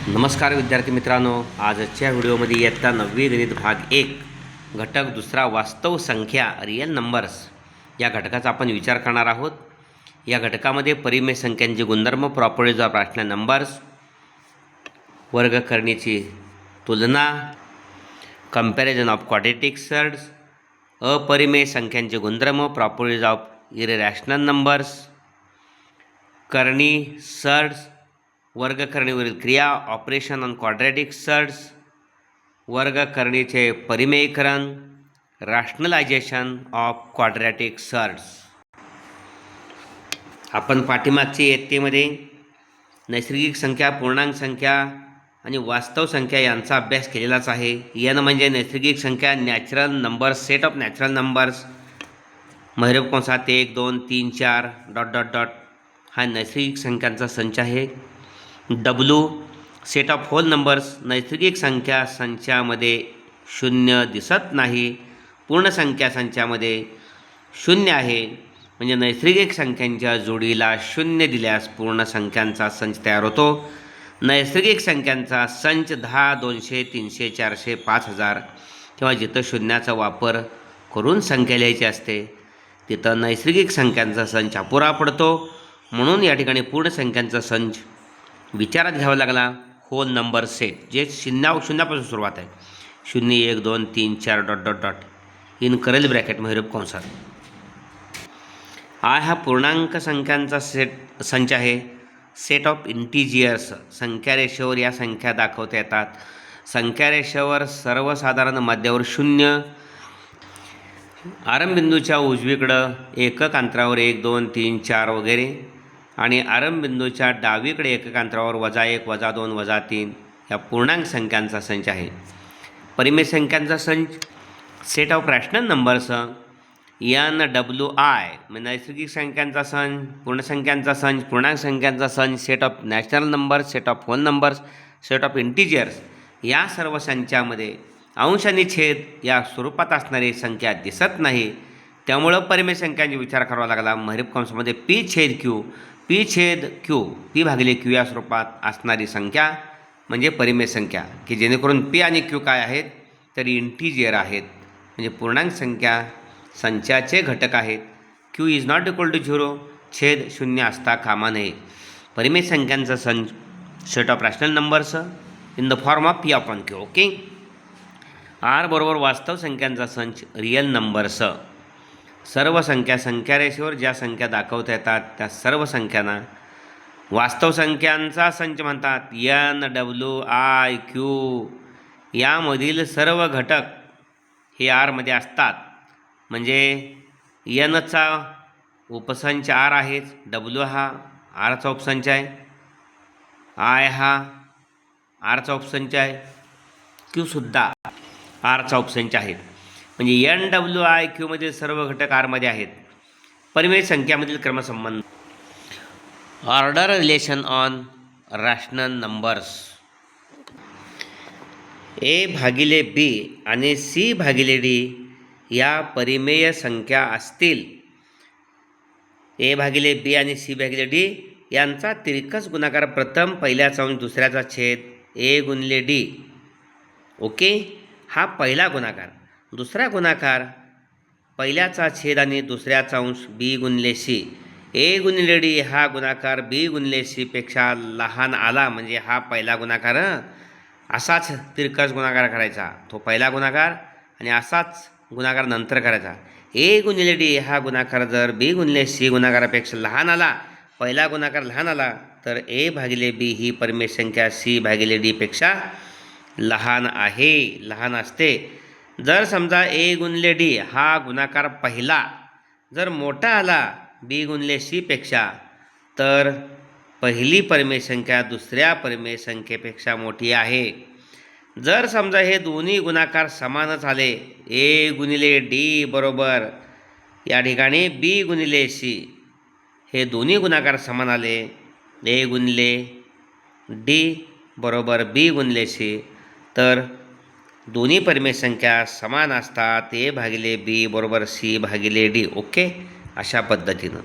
नमस्कार विद्यार्थी मित्रांनो, आजच्या व्हिडिओमध्ये इयत्ता 9वी गणित भाग 1 घटक दुसरा वास्तव संख्या रियल नंबर्स या घटकाचा आपण विचार करणार आहोत। या घटकामध्ये परिमेय संख्यांचे गुणधर्म, प्रॉपर्टीज ऑफ रॅशनल नंबर्स, वर्गकरणीची तुलना, कंपॅरिझन ऑफ क्वाड्रेटिक सर्ड्स, अपरिमेय संख्यांचे गुणधर्म, प्रॉपर्टीज ऑफ इररॅशनल नंबर्स, करणी सर्ड्स, वर्गकरणीवरील क्रिया, ऑपरेशन ऑन क्वाड्रॅटिक सर्ड्स, वर्गकरणीचे परिमेयीकरण, रॅशनलायझेशन ऑफ क्वाड्रॅटिक सर्ड्स। आपण पाठीमागच्या इयत्तेमध्ये नैसर्गिक संख्या, पूर्णांक संख्या आणि वास्तव संख्या यांचा अभ्यास केलेलाच आहे। एन म्हणजे नैसर्गिक संख्या, natural numbers, set of natural numbers, महिरप कंसात 1 2 3 4 डॉट डॉट डॉट हा नैसर्गिक संख्यांचा संच आहे। W set of whole numbers, नैसर्गिक संख्या संचामध्ये शून्य दिसत नाही, पूर्ण संख्या संचामध्ये शून्य आहे, म्हणजे नैसर्गिक संख्यांच्या जोडीला शून्य दिल्यास पूर्ण संख्यांचा संच तयार होतो। नैसर्गिक संख्यांचा संच 10 200 300 400 5000 किंवा जिथं शून्याचा वापर करून संख्या लिहायची असते तिथं नैसर्गिक संख्यांचा संच अपुरा पडतो, म्हणून या ठिकाणी पूर्ण संख्यांचा संच विचारात घ्यावा लागला। होल नंबर सेट जे शून्यापासून सुरुवात आहे, 0 1 2 3 4 डॉट डॉट डॉट इन करेल ब्रॅकेट महिरप कंसात। हा पूर्णांक संख्यांचा संच आहे। सेट ऑफ इंटिजियर्स, संख्या रेषेवर या संख्या दाखवता येतात। संख्या रेषेवर सर्वसाधारण मध्यावर 0, आरंभबिंदूच्या उजवीकडं एकक अंतरावर 1 2 3 4 वगैरे, आणि आरंभबिंदूच्या डावीकडे एकक अंतरावर -1 -2 -3 या पूर्णांक संख्यांचा संच आहे। परिमेय संख्यांचा संच, set of rational numbers, N W I म्हणजे नैसर्गिक संख्यांचा संच, पूर्ण संख्यांचा संच, पूर्णांक संख्यांचा संच, set of natural numbers, set of whole numbers, set of integers या सर्व संचामध्ये अंश आणि छेद या स्वरूपात असणारी संख्या दिसत नाही, त्यामुळं परिमेय संख्यांचा विचार करावा लागला। महिरप कंसामध्ये पी छेद क्यू, पी भागिले क्यू या स्वरूपात असणारी संख्या म्हणजे परिमेय संख्या, की जेणेकरून पी आणि क्यू काय आहेत तर इंटिजर आहेत, म्हणजे पूर्णांक संख्या संचाचे घटक आहेत। Q is not equal to 0, छेद 0 असता कामा नये। परिमेय संख्यांचा संच, set of rational numbers in the form of P upon Q. Okay, R बरोबर वास्तव संख्यांचा संच, रियल नंबर्स, सर्व संख्या रेषेवर ज्या संख्या दाखवता येतात त्या सर्व संख्यांना वास्तव संख्यांचा संच म्हणतात। एन डब्ल्यू आय क्यू यामधील सर्व घटक हे आरमध्ये असतात, म्हणजे एनचा उपसंच आर आहेच, डब्ल्यू हा आरचा उपसंच आहे, आय हा आरचा उपसंच आहे, क्यूसुद्धा आरचा उपसंच आहे, म्हणजे एन डब्ल्यू आय क्यूमधील सर्व घटक आरमध्ये आहेत। परिमेय संख्यामधील क्रमसंबंध, order relation on rational numbers, A भागिले बी आणि सी भागिले डी या परिमेय संख्या असतील, ए भागिले बी आणि सी भागिले डी यांचा तिरकस गुणाकार प्रथम पहिल्याचा अंश दुसऱ्याचा छेद ए गुणिले डी। ओके, हा पहिला गुणाकार। दुसरा गुणाकार पहिल्याचा छेद आणि दुसऱ्याचा अंश बी गुणिले सी। ए गुणिले डी हा गुणाकार बी गुणिले सी पेक्षा लहान आला, म्हणजे हा पहिला गुणाकार असाच तिरकस गुणाकार करायचा, तो पहिला गुणाकार, आणि असाच गुणाकार नंतर करायचा। ए गुणिले डी हा गुणाकार जर बी गुणिले सी गुणाकारापेक्षा लहान आला, पहिला गुणाकार लहान आला, तर ए भागिले बी ही परिमेय संख्या सी भागिले डी पेक्षा लहान आहे, लहान असते। जर समजा ए गुणिले डी हा गुणाकार पहिला जर मोठा आला बी गुणिले सी पेक्षा, तर पहिली परिमेय संख्या दुसऱ्या परिमेय संख्येपेक्षा मोठी आहे। जर समजा हे दोन्ही गुणाकार समानच आले, ए गुणिले डी बरोबर या ठिकाणी बी गुणिले सी, हे दोन्ही गुणाकार समान आले, ए गुणिले डी बरोबर बी गुणिले सी, तर दोन्ही परिमेय संख्या समान असतात, ए भागिले बी बरोबर सी भागिले डी। ओके, अशा पद्धतीनं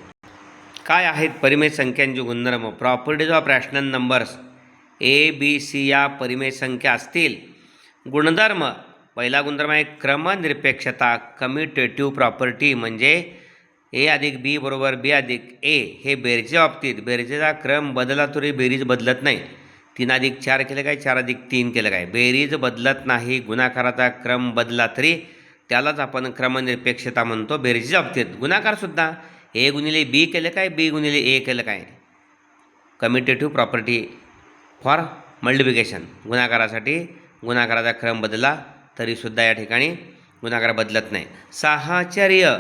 काय आहेत परिमेय संख्यांचे गुणधर्म, properties of rational numbers A B C या परिमेय संख्या असतील. गुणधर्म, पहिला गुणधर्म आहे क्रमनिरपेक्षता, कम्युटेटिव्ह प्रॉपर्टी, म्हणजे ए अधिक बी बरोबर बी अधिक ए हे बेरजेच्या बाबतीत बेरजेचा क्रम बदलला तरी बेरीज बदलत नाही. 3+4 केलं काय, 4+3 केलं काय, बेरीज बदलत नाही. गुणाकाराचा क्रम बदलला तरी त्यालाच आपण क्रमनिरपेक्षता म्हणतो बेरजेच्या बाबतीत. गुणाकारसुद्धा ए गुणिले बी केलं काय, बी गुणिले ए केलं काय, कम्युटेटिव्ह प्रॉपर्टी फॉर मल्टिप्लिकेशन. गुणाकारासाठी गुणाकाराचा क्रम बदलला तरीसुद्धा या ठिकाणी गुणाकार बदलत नाही. साहचर्य,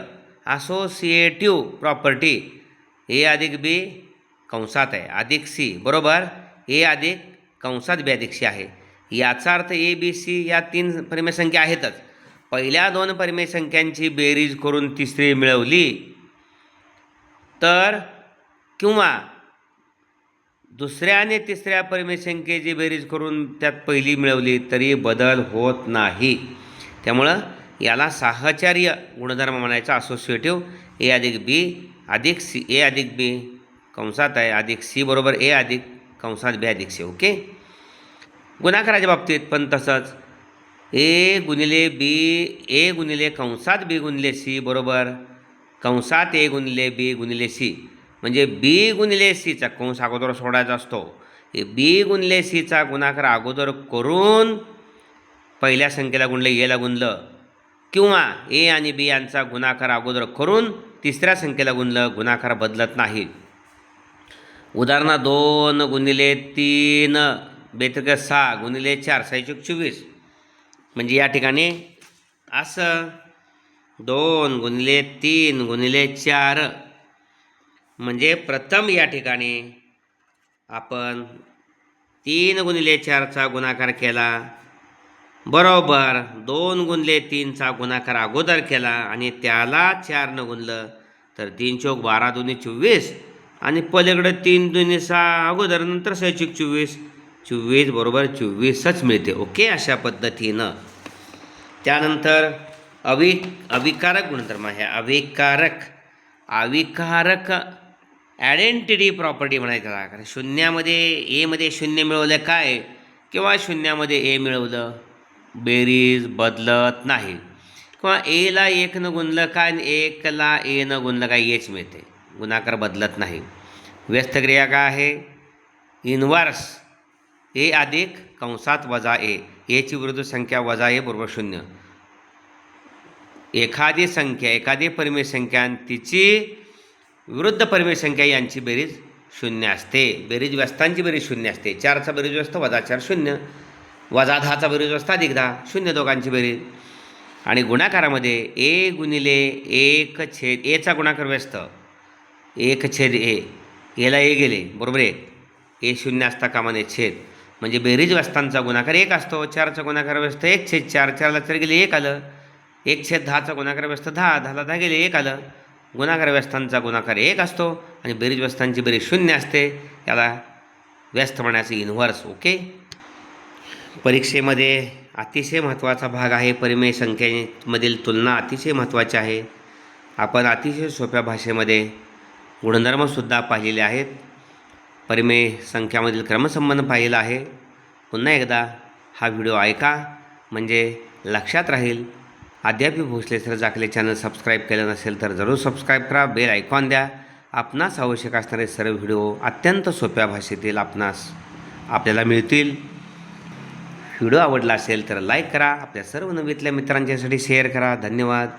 असोसिएटिव्ह प्रॉपर्टी, ए अधिक बी कंसात आहे अधिक सी बरोबर ए अधिक कंसात बी अधिक सी आहे. याचा अर्थ ए बी सी या 3 परिमेय संख्या आहेतच. पहिल्या 2 परिमेय संख्यांची बेरीज करून तिसरी मिळवली तर किंवा दुसऱ्या आणि तिसऱ्या परिमेय संख्येची बेरीज करून त्यात पहिली मिळवली तरी बदल होत नाही. त्यामुळं याला साहचर्य गुणधर्म म्हणायचा. असोसिएटिव्ह, ए अधिक बी अधिक सी, ए अधिक बी कंसात आहे अधिक सी बरोबर ए अधिक कंसात बी अधिक सी. ओके. गुणाकाराच्या बाबतीत पण तसंच ए गुणिले बी, ए गुणिले कंसात बी गुणिले सी बरोबर कंसात ए गुणिले बी गुणिले सी, म्हणजे बी गुणिले सीचा कंस अगोदर सोडायचा असतो. बी गुणिले सीचा गुणाकार अगोदर करून पहिल्या संख्येला गुणलं एला गुणलं किंवा ए आणि बी यांचा गुणाकार अगोदर करून तिसऱ्या संख्येला गुणलं, गुणाकार बदलत नाही. उदाहरण 2 गुणिले 3 बेतक 6 गुणिले 4 6×24, म्हणजे या ठिकाणी असं 2 गुणिले 3 गुणिले 4, म्हणजे प्रथम या ठिकाणी आपण 3 गुणिले 4चा गुणाकार केला बरोबर 2 गुणिले 3चा गुणाकार अगोदर केला आणि त्याला 4 गुणलं तर 3 चौक 12 दुनी 24 आणि पलीकडे 3 दुनी 6 अगोदर नंतर 6×24, 24 बरोबर 24च मिळते. ओके. अशा पद्धतीनं त्यानंतर अविकारक गुणधर्म आहे. अविकारक आयडेंटिटी प्रॉपर्टी म्हणायचं. कारण शून्यामध्ये एमध्ये 0 मिळवलं काय किंवा शून्यामध्ये ए मिळवलं बेरीज बदलत नाही. किंवा एला 1 न गुणलं काय आणि 1ला ए न गुणलं काय एच मिळते, गुणाकार बदलत नाही. व्यस्त क्रिया काय आहे, इनव्हर्स, ए अधिक कंसात वजा ए, एची विरुद्ध संख्या वजा ए बरोबर 0. एखादी संख्या, एखादी परिमेय संख्या आणि तिची विरुद्ध परिमेय संख्या यांची बेरीज 0 असते. बेरीज व्यस्तांची बेरीज 0 असते. 4चा बेरीज व्यस्त वजा 4 0, वजा 10चा बेरीज व्यस्त अधिक 10 0 दोघांची बेरीज. आणि गुणाकारामध्ये ए गुणिले 1 एचा गुणाकार व्यस्त 1 ए, एला ए गेले बरोबर 1, ए 0 असता कामा नये छेद, म्हणजे बेरीज व्यस्तांचा गुणाकार 1 असतो. 4चा गुणाकार व्यस्त 1/4, 4ला 4 गेले 1 आलं. 1/10चा गुणाकार व्यस्त 10, 10ला 10 गेले 1 आलं. गुणाकार व्यस्तांचा गुणाकार 1 असतो आणि बेरीज व्यस्तांची बेरीज 0 असते. याला व्यस्त म्हणायचं इनव्हर्स. ओके. परीक्षेमध्ये अतिशय महत्त्वाचा भाग आहे. परिमेय संख्येमधील तुलना अतिशय महत्त्वाची आहे. आपण अतिशय सोप्या भाषेमध्ये गुणधर्मसुद्धा पाहिलेले आहेत. परिमेय संख्यामधील क्रमसंबंध पाहिलेला आहे. पुन्हा एकदा हा व्हिडिओ ऐका म्हणजे लक्षात राहील. अद्याप भोसले सर जाकले चॅनल सबस्क्राईब केलं नसेल तर जरूर सबस्क्राईब करा, बेल आयकॉन द्या. आपणास आवश्यक असणारे सर्व व्हिडिओ अत्यंत सोप्या भाषेतील आपल्याला मिळतील. व्हिडिओ आवडला असेल तर लाईक करा, आपल्या सर्व नवीतल्या मित्रांच्यासाठी शेअर करा. धन्यवाद.